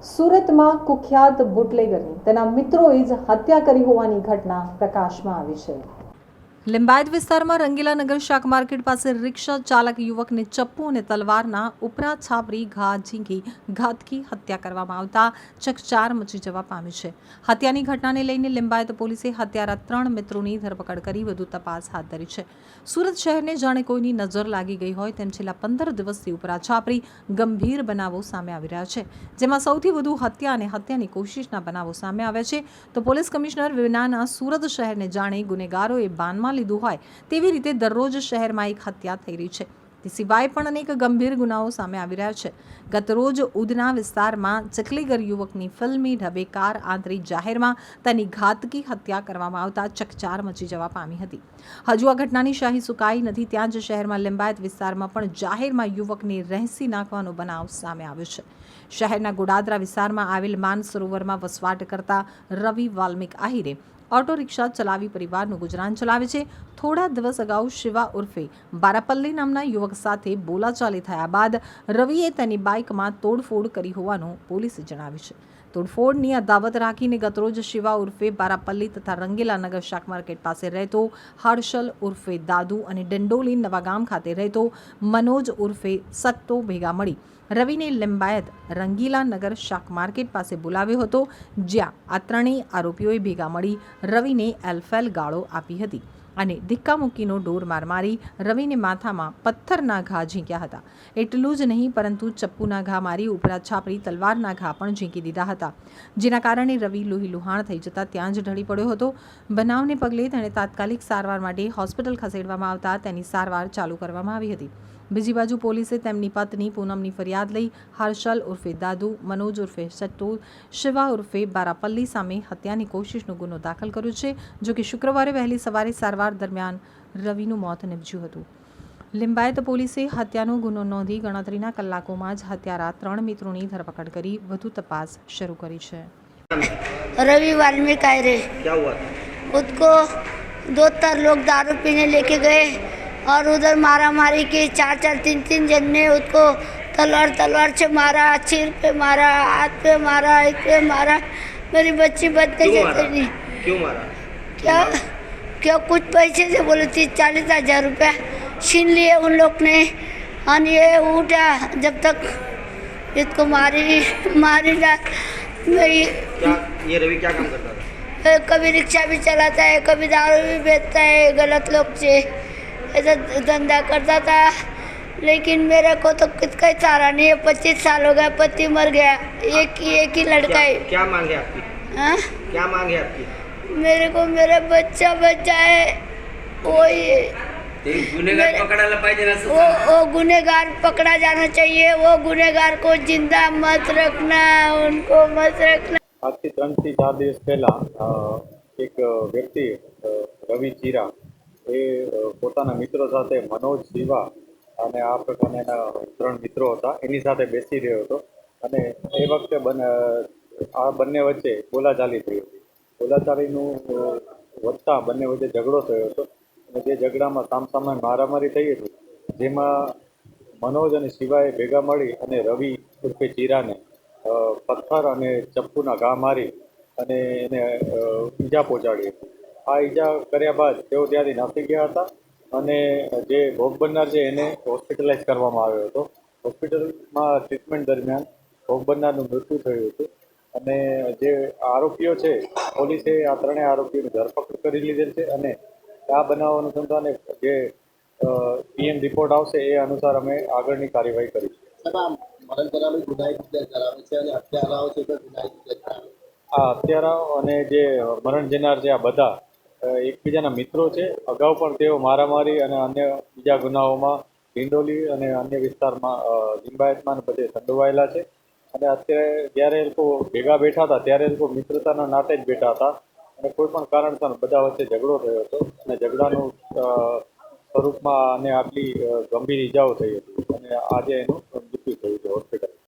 સુરતમાં કુખ્યાત બુટલેગરની તેના મિત્રોએ જ હત્યા કરી હોવાની ઘટના પ્રકાશમાં આવી છે। લિંબાયત વિસ્તારમાં રંગીલા નગર શાક માર્કેટ પાસે રિક્ષા ચાલક યુવકને ચપ્પુ અને તલવારના ઉપરા છાપરી ઘા ઝીંકી ઘાતકી હત્યા કરવામાં આવતા ચકચાર મચી જવા પામી છે। હત્યાની ઘટનાને લઈને લિંબાયત પોલીસે હત્યારા 3 મિત્રોની ધરપકડ કરી વધુ તપાસ હાથ ધરી છે। સુરત શહેરને જાણે કોઈની નજર લાગી ગઈ હોય તેમ છેલ્લા 15 દિવસથી ઉપરા છાપરી ગંભીર બનાવો સામે આવી રહ્યા છે, જેમાં સૌથી વધુ હત્યા અને હત્યાની કોશિશના બનાવો સામે આવ્યા છે। તો પોલીસ કમિશનર વિનાના સુરત શહેરને જાણે ગુનેગારોએ બાનમાં લીધું હોય તેવી રીતે દરરોજ શહેરમાં એક હત્યા થઈ રહી છે। તે સિવાય પણ અનેક ગંભીર ગુનાઓ સામે આવી રહ્યા છે। ગત રોજ ઉધના વિસ્તારમાં ચકલીગર યુવકની ફિલ્મી ઢબે કાર આંતરી જાહેરમાં તેની ઘાતકી હત્યા કરવામાં આવતા ચકચાર મચી જવા પામી હતી। હજુ આ ઘટનાની શાહી સુકાઈ નથી ત્યાં જ શહેરમાં લિંબાયત વિસ્તારમાં પણ જાહેરમાં યુવકને રહેસી નાખવાનો બનાવ સામે આવ્યો છે। શહેરના ગોડાદરા વિસ્તારમાં આવેલ માન સરોવરમાં વસવાટ કરતા રવિ વાલ્મિક આહિરે ઓટો રિક્ષા ચલાવી પરિવારનું ગુજરાન ચલાવે છે। થોડા દિવસ અગાઉ શિવા ઉર્ફે બારાપલ્લી નામના યુવક સાથે બોલાચાલી થયા બાદ રવિએ તેની બાઇકમાં તોડફોડ કરી હોવાનું પોલીસે જણાવ્યું છે। તોડફોડની અદાવત રાખીને ગતરોજ શિવા ઉર્ફે બારાપલ્લી તથા રંગીલા નગર શાક માર્કેટ પાસે રહેતો હર્ષલ ઉર્ફે દાદુ અને ડંડોલી નવાગામ ખાતે રહેતો મનોજ ઉર્ફે સત્તો ભેગા મળી રવિને લિંબાયત રંગીલા નગર શાક માર્કેટ પાસે બોલાવ્યો હતો, જ્યાં આ ત્રણેય આરોપીઓએ ભેગા મળી રવિને એલફેલ ગાળો આપી હતી અને ધક્કામુક્કીનો ઢોર માર મારી રવિને માથામાં પથ્થરના ઘા ઝીંક્યા હતા। એટલું જ નહીં પરંતુ ચપ્પુના ઘા મારી ઉપરા છાપરી તલવારના ઘા પણ ઝીંકી દીધા હતા, જેના કારણે રવિ લોહી લુહાણ થઈ જતા ત્યાં જ ઢળી પડ્યો હતો। બનાવને પગલે તેણે તાત્કાલિક સારવાર માટે હોસ્પિટલ ખસેડવામાં આવતા તેની સારવાર ચાલુ કરવામાં આવી હતી। બીજી બાજુ પોલીસે તેમની પત્ની પૂનમની ફરિયાદ લઈ હર્ષલ ઉર્ફે દાદુ, મનોજ ઉર્ફે સટ્ટુ, શિવા ઉર્ફે બારાપલ્લી સામે હત્યાની કોશિશનો ગુનો દાખલ કર્યો છે। જો કે શુક્રવારે વહેલી સવારે સારવાર દરમિયાન રવિનું મોત નીપજ્યું હતું। લિંબાયત પોલીસે હત્યાનો ગુનો નોંધી ગણતરીના કલાકોમાં જ હત્યારા 3 મિત્રોની ધરપકડ કરી વધુ તપાસ શરૂ કરી છે। रवि वाल्मीकि आयरे क्या हुआ? उसको 2-4 लोग दारू पीने लेके गए और उधर मारा मारी की 4-3 जन ने उसको तलवार से मारा, सिर पे मारा, हाथ पे मारा, इस पे मारा। मेरी बच्ची बच गई। क्यों मारा? क्या कुछ पैसे से बोले 30-40 हज़ार रुपया छीन लिए उन लोग ने। और ये उठा जब तक इसको मारी रात में। क्या ये रवि क्या काम करता था? कभी रिक्शा भी चलाता है, कभी दारू भी बेचता है गलत लोग से, ऐसा धंधा करता था। लेकिन मेरे को तो किसका सहारा नहीं है। 25 साल हो गया, पति मर गया, एक ही लड़का है। क्या मांगे आपकी? हाँ, क्या मांगे आपकी? मेरे को मेरा बच्चा है वही गुनेगार पकड़ायला पाहिजे ना। वो गुनेगार पकड़ा जाना चाहिए। वो गुनेगार को जिंदा मत रखना, उनको मत रखना। આજથી 3 થી 4 દિવસ પહેલાં એક વ્યક્તિ રવિ ચીરા એ પોતાના મિત્રો સાથે મનોજ શિવા અને આ પ્રકારના એના 3 મિત્રો હતા એની સાથે બેસી રહ્યો હતો અને એ વખતે આ બંને વચ્ચે બોલાચાલી થઈ હતી। બોલાચાલીનું વધતા બંને વચ્ચે ઝઘડો થયો હતો અને જે ઝઘડામાં સામસામે મારામારી થઈ હતી, જેમાં મનોજ અને શિવાએ ભેગા મળી અને રવિ ઉર્ફે ચીરાને પથ્થર અને ચપ્પુના ઘા મારી અને એને ઈજા પહોંચાડી હતી। આ ઈજા કર્યા બાદ તેઓ ત્યાંથી નાસી ગયા હતા અને જે ભોગ બનનાર છે એને હોસ્પિટલાઇઝ કરવામાં આવ્યો હતો। હોસ્પિટલમાં ટ્રીટમેન્ટ દરમિયાન ભોગ બનનારનું મૃત્યુ થયું હતું અને જે આરોપીઓ છે પોલીસે આ 3 આરોપીઓની ધરપકડ કરી લીધેલ છે અને આ બનાવ અનુસંધાને જે પીએમ રિપોર્ટ આવશે એ અનુસાર અમે આગળની કાર્યવાહી કરીશું। આ હત્યારાઓ અને જે મરણ જનાર છે આ બધા એકબીજાના મિત્રો છે। અગાઉ પણ તેઓ મારામારી અને અન્ય બીજા ગુનાઓમાં ડિંડોલી અને અન્ય વિસ્તારમાં લિંબાયતમાં બધે સંડોવાયેલા છે અને અત્યારે જ્યારે એ લોકો ભેગા બેઠા હતા ત્યારે એ લોકો મિત્રતાના નાતે જ બેઠા હતા અને કોઈ પણ કારણસર બધા વચ્ચે ઝઘડો થયો હતો અને ઝઘડાનું સ્વરૂપમાં અને આટલી ગંભીર ઈજાઓ થઈ હતી અને આજે એનું મૃત્યુ થયું છે હોસ્પિટલ।